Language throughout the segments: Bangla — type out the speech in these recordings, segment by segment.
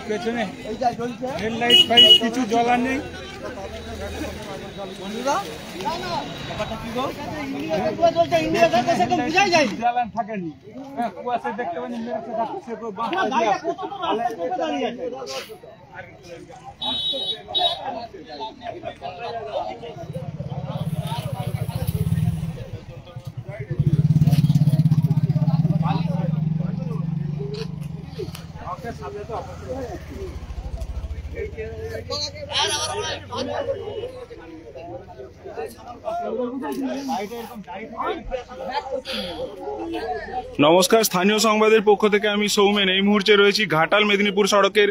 পেছনে হেডলাইট ফাইট কিছু জ্বলা নেই। থাকেনি কুয়াশা দেখতে পাচ্ছি নমস্কার, স্থানীয় সংবাদের পক্ষ থেকে আমি সৌমেন। এই মুহূর্তে রয়েছি ঘাটাল মেদিনীপুর সড়কের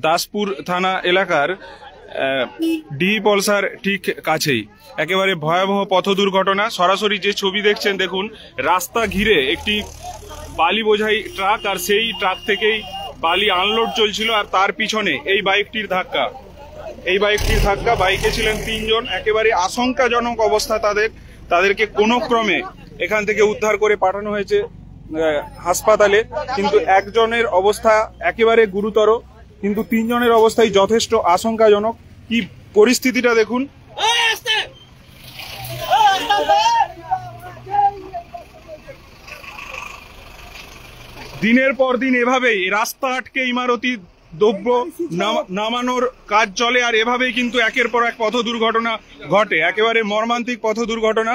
দাসপুর থানা এলাকার ডি পলসার ঠিক কাছেই একেবারে ভয়াবহ পথ দুর্ঘটনা। সরাসরি যে ছবি দেখছেন দেখুন, রাস্তা ঘিরে একটি বালি বোঝাই ট্রাক, আর সেই ট্রাক থেকেই বালি আনলোড চলছিল, আর তার পিছনে এই বাইকটির ধাক্কা। বাইকে ছিলেন 3 জন। একেবারে আশঙ্কাজনক অবস্থা তাদেরকে কোনো ক্রমে এখান থেকে উদ্ধার করে পাঠানো হয়েছে হাসপাতালে, কিন্তু একজনের অবস্থা একেবারে গুরুতর, কিন্তু 3 জনের অবস্থাই যথেষ্ট আশঙ্কাজনক। কি পরিস্থিতিটা দেখুন। দিনের পর দিন এভাবেই রাস্তা আটকে ইমারতি দ্রব্য নামানোর কাজ চলে, আর এভাবেই কিন্তু একের পর এক পথ দুর্ঘটনা ঘটে, একেবারে মর্মান্তিক পথ দুর্ঘটনা।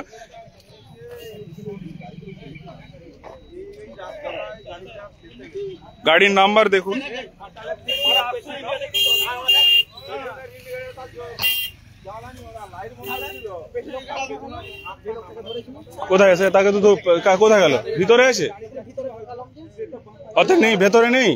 গাড়ির নাম্বার দেখুন। কোথায় আছে? তাকে তো কোথায় গেল? ভিতরে আছে? অর্থাৎ নেই, ভেতরে নেই।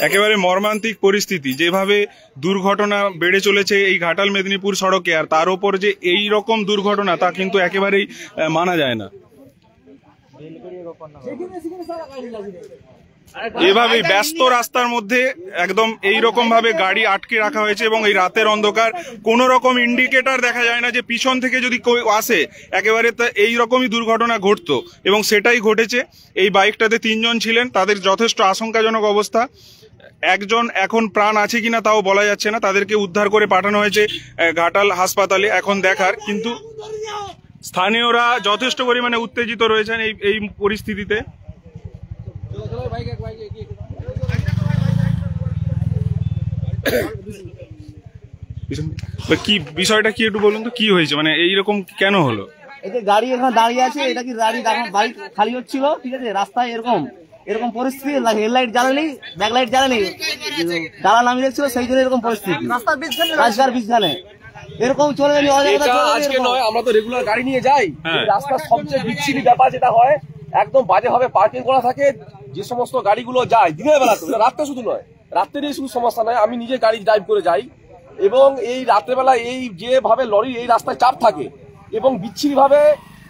একেবারে মর্মান্তিক পরিস্থিতি, যেভাবে দুর্ঘটনা বেড়ে চলেছে এই ঘাটাল মেদিনীপুর সড়কে, আর তার উপর যে এই রকম দুর্ঘটনা তা কিন্তু একেবারেই মানা যায় না। এভাবেই ব্যস্ত রাস্তার মধ্যে একদম এই রকম ভাবে গাড়ি আটকে রাখা হয়েছে, এবং এই রাতের অন্ধকার কোন রকম ইন্ডিকেটর দেখা যায় না যে পিছন থেকে যদি কেউ আসে, একেবারে এই রকমই দুর্ঘটনা ঘটতো, এবং সেটাই ঘটেছে। এই বাইকটাতে 3 জন ছিলেন, তাদের যথেষ্ট আশঙ্কাজনক অবস্থা। একজন এখন প্রাণ আছে কিনা তাও বলা যাচ্ছে না। তাদেরকে উদ্ধার করে পাঠানো হয়েছে ঘাটাল হাসপাতালে এখন দেখার, কিন্তু স্থানীয়রা যথেষ্ট পরিমাণে উত্তেজিত রয়েছেন এই পরিস্থিতিতে। কি বিষয়টা কি একটু বলুন তো, কি হয়েছে, মানে এইরকম কেন হলো? এই যে গাড়ি এখানে দাঁড়িয়ে আছে, এটা কি গাড়ি বাইক খালি হচ্ছিল, ঠিক আছে, রাস্তায় এরকম পরিস্থিতি, হেডলাইট জ্বালানি, ব্যাকলাইট জ্বালানি, ডালা নামিয়ে রেখেছিল, সেই জন্য এরকম পরিস্থিতি। রাস্তার বিছখানে এরকম চলে যাবে। আজকে নয়, আমরা তো রেগুলার গাড়ি নিয়ে যাই। রাস্তার সবচেয়ে বিচ্ছিরি ব্যাপার যেটা হয়, একদম বাজে ভাবে পার্কিং করা থাকে। যে সমস্ত গাড়িগুলো যায় দিনের বেলা, তো রাত্রে শুধু নয়, রাত্রে শুধু সমস্যা নয়, আমি নিজে গাড়ি ড্রাইভ করে যাই, এবং এই রাত্রেবেলা এই যেভাবে লরি এই রাস্তায় চাপ থাকে এবং বিচ্ছিরি ভাবে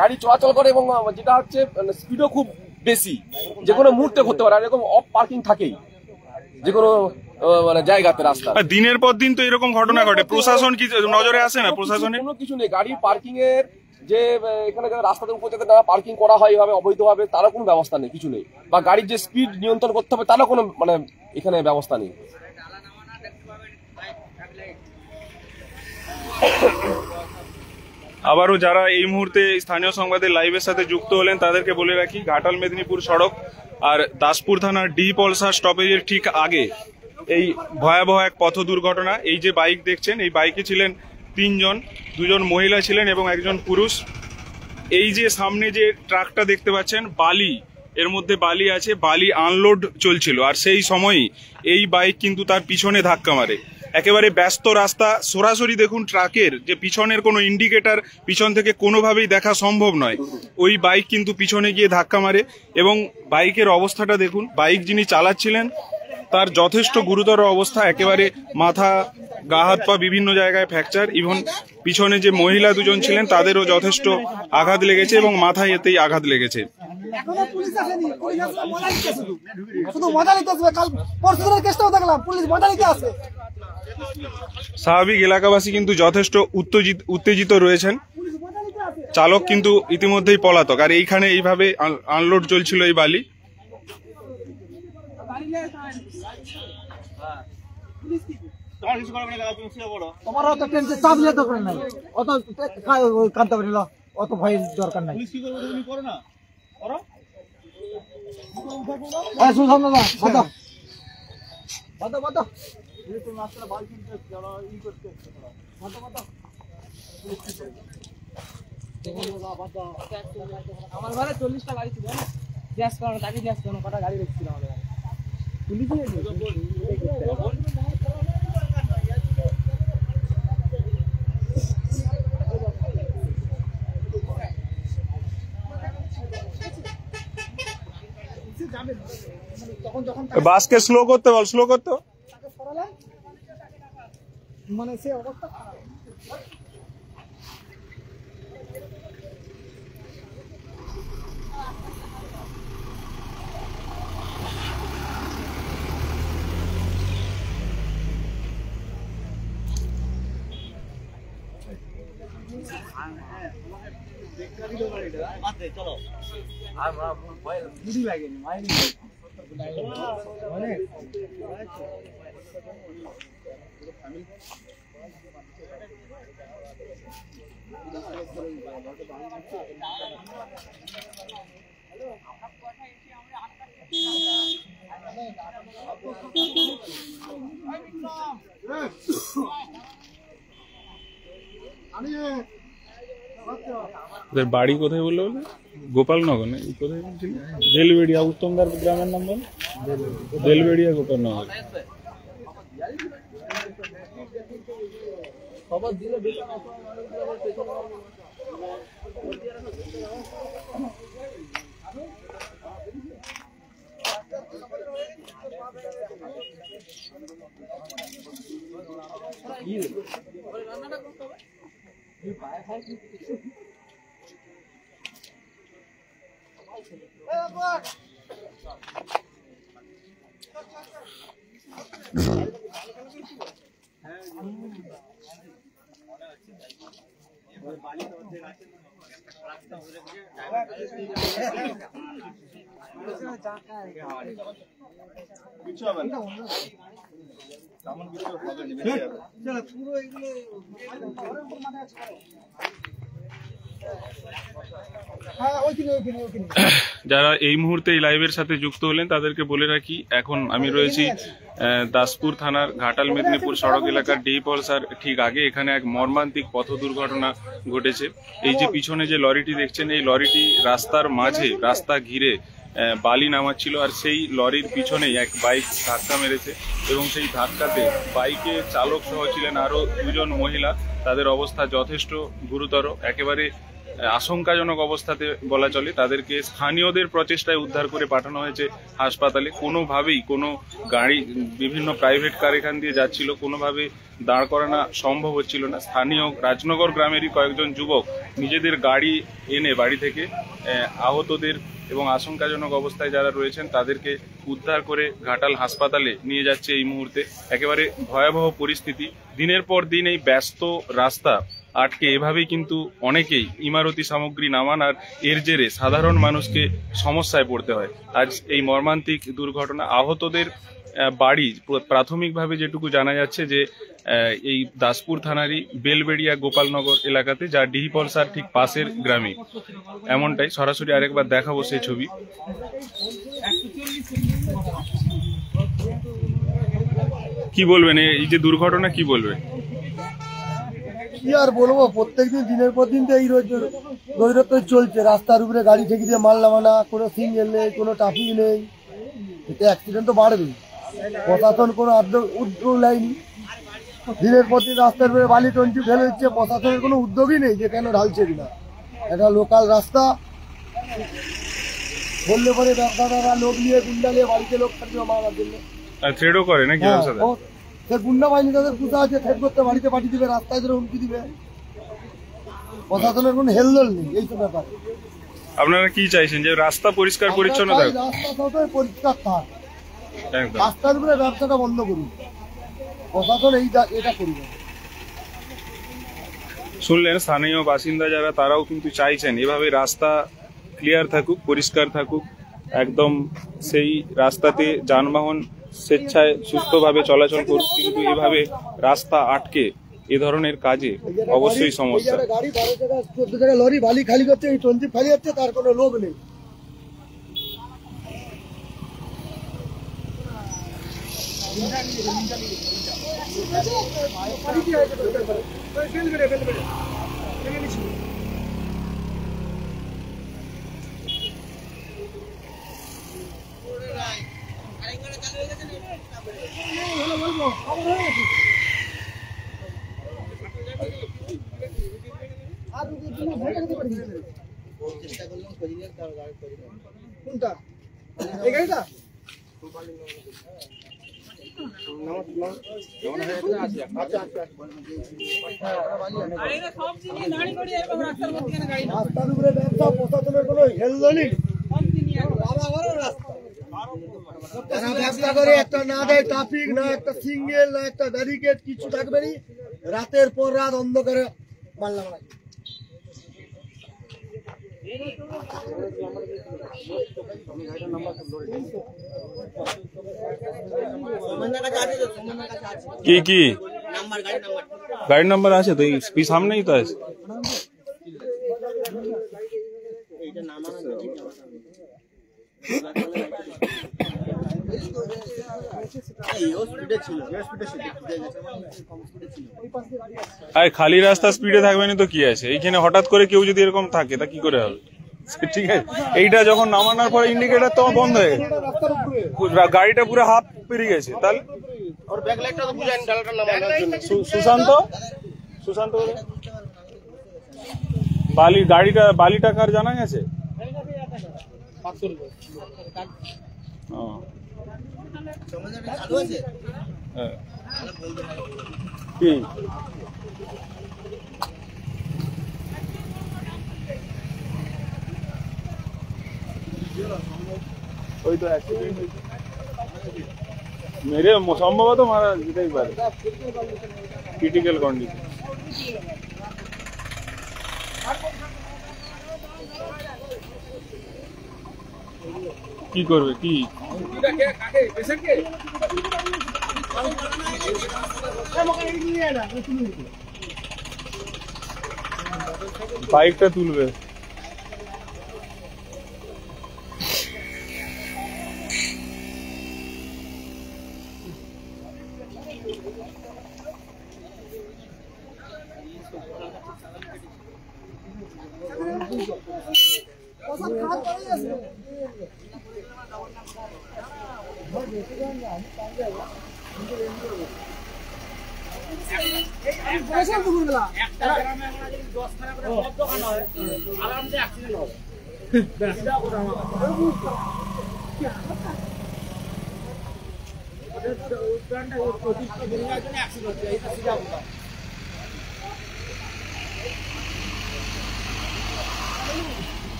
গাড়ি চলাচল করে, এবং যেটা হচ্ছে স্পিডও খুব বেশি, যে কোনো মুহূর্তে ঘটতে পারে। আর এরকম অফ পার্কিং থাকেই যে কোনো মানে জায়গাতে রাস্তা। দিনের পর দিন তো এরকম ঘটনা ঘটে, প্রশাসন কি নজরে আসে না? প্রশাসনের কোনো কিছু নেই। গাড়ি পার্কিং এর যে এখানে রাস্তার উপর যাতে তারা পার্কিং করা হয় এভাবে অবৈধভাবে, তারও কোনো ব্যবস্থা নেই, কিছু নেই। বা গাড়ির যে স্পিড নিয়ন্ত্রণ করতে হবে তারও কোনো মানে এখানে ব্যবস্থা নেই। আবারও যারা এই মুহূর্তে স্থানীয় সংবাদের লাইভের সাথে যুক্ত হলেন তাদেরকে বলে রাখি, ঘাটাল মেদিনীপুর সড়ক আর দাসপুর থানার ডি পলসার স্টপেজের ঠিক আগে এই ভয়াবহ এক পথ দুর্ঘটনা। এই যে বাইক দেখছেন, এই বাইকে ছিলেন 3 জন, 2 জন মহিলা ছিলেন এবং একজন পুরুষ। এই যে সামনে যে ট্রাকটা দেখতে পাচ্ছেন, বালি, এর মধ্যে বালি আছে, বালি আনলোড চলছিল, আর সেই সময়ই এই বাইক কিন্তু তার পিছনে ধাক্কা মারে। একেবারে ব্যস্ত রাস্তা, সরাসরি দেখুন ট্রাকের যে পিছনের কোনো ইন্ডিকেটর পিছন থেকে কোনোভাবেই দেখা সম্ভব নয়, ওই বাইক কিন্তু পিছনে গিয়ে ধাক্কা মারে। এবং বাইকের অবস্থাটা দেখুন, বাইক যিনি চালাচ্ছিলেন তার যথেষ্ট গুরুতর অবস্থা, একেবারে মাথা, গা হাত পা বিভিন্ন জায়গায় ফ্র্যাকচার। ইভন পিছনে যে মহিলা 2 জন ছিলেন তাদেরও যথেষ্ট আঘাত লেগেছে এবং মাথায় এতেই আঘাত লেগেছে। এখনো পুলিশ আসেনি, পুলিশ আসলে মজা নিতে শুধু মজা নিতে আসবে। কাল পরশু দিনের কেসটাও দেখলাম, পুলিশ মজা নিতে আসে। স্বাভাবিক এলাকাবাসী কিন্তু যথেষ্ট উত্তেজিত রয়েছেন। চালক কিন্তু ইতিমধ্যেই পলাতক, আর এইখানে এইভাবে আনলোড চলছিল এই বালি। তোমার অত টেনশন চাপ নিয়ে দরকার নাই, অত কাঁদতে পারি না, অত ভয়ের দরকার নাই। আমার ঘরে 40টা গাড়ি ছিল, গ্যাস করানো, তাকে গ্যাস করানো, কটা গাড়ি রেখেছিল আমাদের ঘরে। বাসকে স্লো করতে বল, স্লো করতে। মানে সে অবস্থা চলো ওদের বাড়ি কোথায় বললো? গোপালনগর না কোথায়? বেলবেড়িয়া, উত্তমদার গ্রামের নাম বল। বেলবেড়িয়া, গোপালনগর। যারা এই মুহূর্তে এই লাইভের সাথে যুক্ত হলেন তাদেরকে বলে রাখি, এখন আমি রয়েছি দাসপুর থানার ঘাটাল মেদিনীপুর সড়ক এলাকার ডি পলসার ঠিক আগে। এখানে এক মর্মান্তিক পথ দুর্ঘটনা ঘটেছে। এই যে পিছনে যে লরিটি দেখছেন, এই লরিটি রাস্তার মাঝে, রাস্তা ঘিরে বালি নামাচ্ছিল, আর সেই লরির পিছনেই এক বাইক ধাক্কা মেরেছে এবং সেই ধাক্কাতে বাইকে চালক সহ ছিলেন আরো দুজন মহিলা। তাদের অবস্থা যথেষ্ট গুরুতর, একেবারে আশঙ্কাজনক অবস্থাতে বলা চলে। তাদেরকে স্থানীয়দের প্রচেষ্টায় উদ্ধার করে পাঠানো হয়েছে হাসপাতালে। কোনোভাবেই কোনো গাড়ি, বিভিন্ন প্রাইভেট কার এখান দিয়ে যাচ্ছিল, কোনোভাবে দাঁড় করানো সম্ভব হচ্ছিল না। স্থানীয় রাজনগর গ্রামেরই কয়েকজন যুবক নিজেদের গাড়ি এনে বাড়ি থেকে আহতদের এবং আশঙ্কাজনক অবস্থায় যারা রয়েছেন তাদেরকে উদ্ধার করে ঘাটাল হাসপাতালে নিয়ে যাচ্ছে এই মুহূর্তে। একেবারে ভয়াবহ পরিস্থিতি। দিনের পর দিন এই ব্যস্ত রাস্তা আটকে এভাবেই কিন্তু অনেকেই ইমারতি সামগ্রী নামান, আর এর জেরে সাধারণ মানুষকে সমস্যায় পড়তে হয়। আজ এই মর্মান্তিক দুর্ঘটনা। আহতদের বাড়ি প্রাথমিকভাবে যেটুকু জানা যাচ্ছে যে এই দাসপুর থানারই বেলবেড়িয়া গোপালনগর এলাকাতে, যা ডি পলসার ঠিক পাশের গ্রামে। এমনটাই সরাসরি আরেকবার দেখাবো সেই ছবি। কি বলবেন এই যে দুর্ঘটনা, কি বলবেন? কি আর বলবো, প্রত্যেকদিন দিনের পর দিন তো এই দৈরত্ব চলছে। রাস্তার উপরে গাড়ি ঠেকে দিয়ে মাল নামানা, কোনো সিঙ্গেল নেই, কোনো ট্রাফিক নেই, এতে অ্যাক্সিডেন্ট তো বাড়বেই। প্রশাসন কোনো উদ্যোগ নেয়নি। দিনের পর দিন রাস্তার উপরে বালি টন্টি ফেলে দিচ্ছে, প্রশাসনের কোনো উদ্যোগই নেই যে কেন ঢালছে কিনা। এটা লোকাল রাস্তা, বললে পরে ব্যবসাদাররা লোক নিয়ে, গুন্ডা নিয়ে বাড়িতে লোক থাকবে মারার জন্য। থ্রেডও করে নাকি? সে গুন্ডা বাহিনী তাদের পুষা আছে, থ্রেড করতে বাড়িতে পাঠিয়ে দিবে, রাস্তায় ধরে হুমকি দিবে। প্রশাসনের কোনো হেলদোল নেই এইসব ব্যাপারে। আপনারা কি চাইছেন যে রাস্তা পরিষ্কার পরিচ্ছন্ন আমরা চাই থাকুক? রাস্তা সবাই পরিষ্কার থাক, একদম। রাস্তার উপরে ব্যবসাটা বন্ধ করুন, প্রশাসন এটা করবে। শুনলেন স্থানীয় বাসিন্দা যারা, তারাও কিন্তু চাইছেন এভাবে রাস্তা ক্লিয়ার থাকুক, পরিষ্কার থাকুক, একদম সেই রাস্তাতে যানবাহন স্বেচ্ছায় সুস্থভাবে চলাচল করুক। কিন্তু এভাবে রাস্তা আটকে এ ধরনের কাজে অবশ্যই সমস্যা। গাড়ি 12 জায়গা 14 জায়গা লরি বালি খালি করছে, এই টন্টি খালি হচ্ছে, তার কোনো লোভ নেই। রাস্তার উপরে ব্যবসা, প্রশাসনের কোনো হেলদোলি যারা ব্যবসা করে একটা না দেয় ট্রাফিক, না একটা সিঙ্গেল, না একটা ব্যারিকেড, কিছু থাকবে না। রাতের পর রাত অন্ধকারে মাল্লা মারা। কি কি গাড়ির নাম্বার আছে তো? এই সামনেই তো আছে। আরে খালি রাস্তা স্পিডে থাকবে না তো কি আছে? এইখানে হঠাৎ করে কেউ যদি এরকম থাকে তা কি করে হবে? ঠিক আছে, এইটা যখন নামানোর পরে ইন্ডিকেটর তো বন্ধ হয়ে গেছে, গাড়িটা পুরো হাফ পেরিয়ে গেছে। তাহলে সুশান্ত বালিটা কার জানা গেছে? কি ওই তো অ্যাক্সিডেন্ট মেরে সম্ভবত মারা যেতেই পারে, ক্রিটিক্যাল কন্ডিশন। কি করবে? কি বাইকটা তুলবে?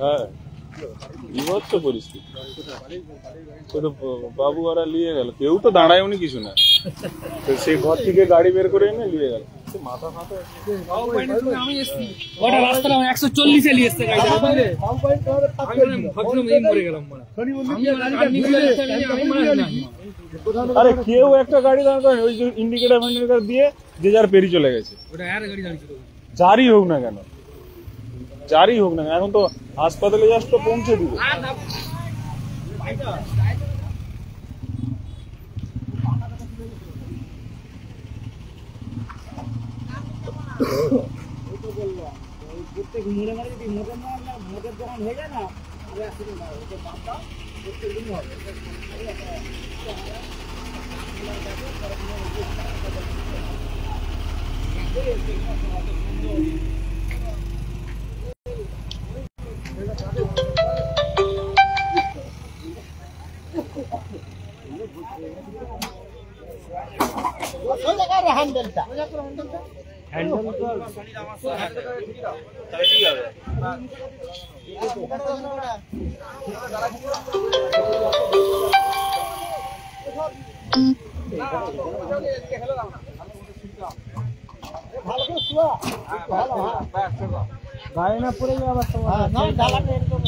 হ্যাঁ, বিভৎস পরিস্থিতি। বাবু ওরা নিয়ে গেল, কেউ তো দাঁড়ায়নি কিছু না, সে ঘর থেকে গাড়ি বের করে এনে নিয়ে গেল। মাথা ফাটা আরে কেউ একটা গাড়ি দাঁড় করেন, ওই যে ইন্ডিকেটার দিয়ে যে যার পেরিয়ে চলে গেছে। যারই হোক না কেন, যারই হোক না, এখন তো হাসপাতালে জাস্ট তো পৌঁছে দিবে। প্রত্যেক মোড়ে মানে যদি মোটের দোকান হয়ে যায় না অ্যাক্সিডেন্ট হয়, প্রত্যেক দিনই হবে। হ্যান্ডেলটা গাড়ি না পড়ে যাওয়ার এরকম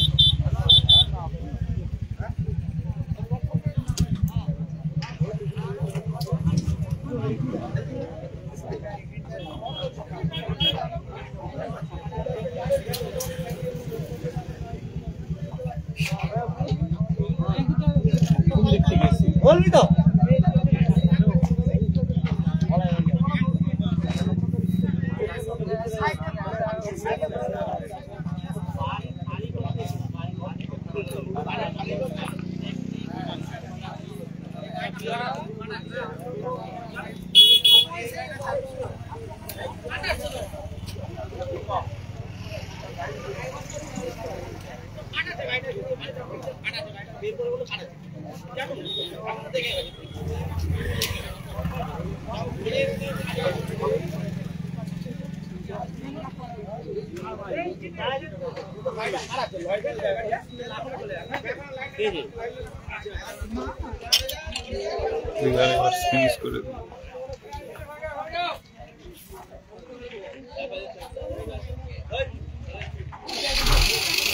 বলবি তো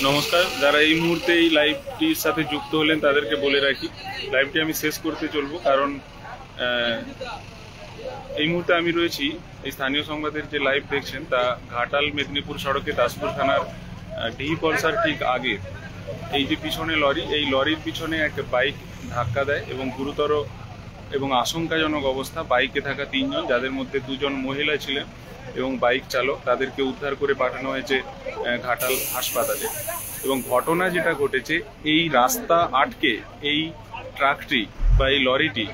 নমস্কার, যারা এই মুহূর্তে এই লাইভটির সাথে যুক্ত হলেন তাদেরকে বলে রাখি লাইভটি আমি শেষ করতে চলবো, কারণ এই মুহূর্তে আমি রয়েছি এই স্থানীয় সংবাদের যে লাইভ দেখছেন তা ঘাটাল মেদিনীপুর সড়কে দাসপুর থানার ডি পলসার ঠিক আগে এই যে পিছনে লরি, এই লরির পিছনে একটা বাইক ধাক্কা দেয় এবং গুরুতর এবং আশঙ্কাজনক অবস্থা। বাইকে থাকা 3 জন, যাদের মধ্যে 2 জন মহিলা ছিলেন এবং বাইক চালক, তাদেরকে উদ্ধার করে পাঠানো হয়েছে ঘাটাল হাসপাতালে। এবং ঘটনা যেটা ঘটেছে, এই রাস্তা আটকে এই ট্রাকটি বা এই লরিটি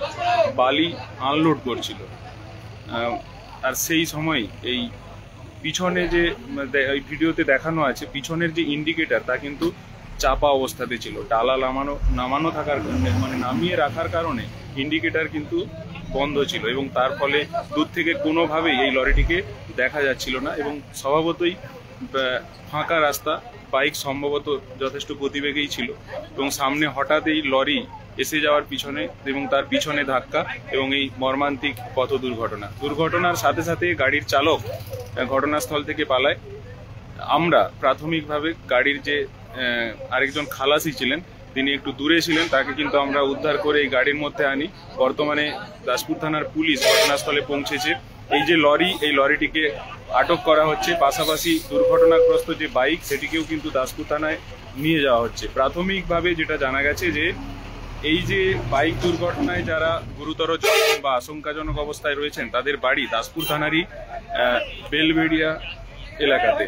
বালি আনলোড করছিল, আর সেই সময় এই পিছনে যে এই ভিডিওতে দেখানো আছে পিছনের যে ইন্ডিকেটর তা কিন্তু চাপা অবস্থাতে ছিল। ডালা নামানো থাকার কারণে, মানে নামিয়ে রাখার কারণে ইন্ডিকেটর কিন্তু বন্ধ ছিল এবং তার ফলে দূর থেকে কোনোভাবেই এই লরিটিকে দেখা যাচ্ছিল না এবং স্বভাবতই ফাঁকা রাস্তা, বাইক সম্ভবত যথেষ্ট গতিবেগেই ছিল এবং সামনে হঠাৎ এই লরি এসে যাওয়ার পিছনে এবং তার পিছনে ধাক্কা এবং এই মর্মান্তিক পথ দুর্ঘটনার সাথে সাথে গাড়ির চালক ঘটনাস্থল থেকে পালায়। আমরা প্রাথমিকভাবে গাড়ির যে আরেকজন খালাসি ছিলেন, তিনি একটু দূরে ছিলেন, তাকে কিন্তু আমরা উদ্ধার করে এই গাড়ির মধ্যে আনি। বর্তমানে দাসপুর থানার পুলিশ ঘটনাস্থলে পৌঁছেছে। এই যে লরি, এই লরিটিকে আটক করা হচ্ছে, পাশাপাশি দুর্ঘটনাগ্রস্ত যে বাইক সেটিকেও কিন্তু দাসপুর থানায় নিয়ে যাওয়া হচ্ছে। প্রাথমিকভাবে যেটা জানা গেছে যে এই যে বাইক দুর্ঘটনায় যারা গুরুতর জখম বা আশঙ্কাজনক অবস্থায় রয়েছেন তাদের বাড়ি দাসপুর থানারই বেলবেড়িয়া এলাকাতে,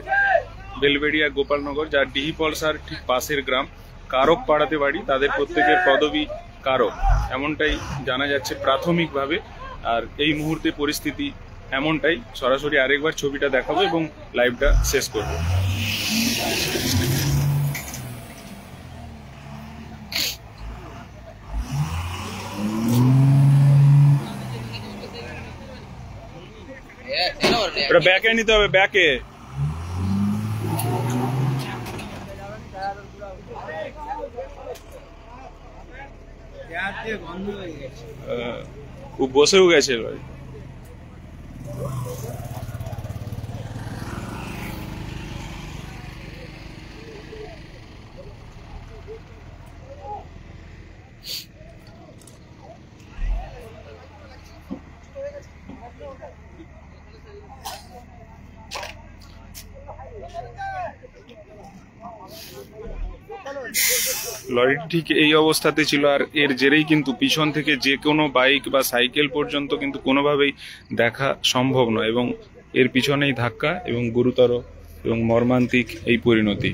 বেলবেড়িয়া গোপালনগর, যার ডিহি পলসার ঠিক পাশের গ্রাম কারক পাড়াতে বাড়ি। তাদের প্রত্যেকের পদবী কারক, এমনটাই জানা যাচ্ছে প্রাথমিকভাবে। আর এই মুহূর্তে পরিস্থিতি এমনটাই। সরাসরি আরেকবার ছবিটা দেখাবো এবং লাইভটা শেষ করবো। এটা ব্যাকে নিতে হবে, ব্যাকে। খুব বসেও গেছে ভাই। লরিটি ঠিক এই অবস্থাতে ছিল, আর এর জেরেই কিন্তু পিছন থেকে যে কোনো বাইক বা সাইকেল পর্যন্ত কিন্তু কোনোভাবেই দেখা সম্ভব নয় এবং এর পিছনেই ধাক্কা এবং গুরুতর এবং মর্মান্তিক এই পরিণতি।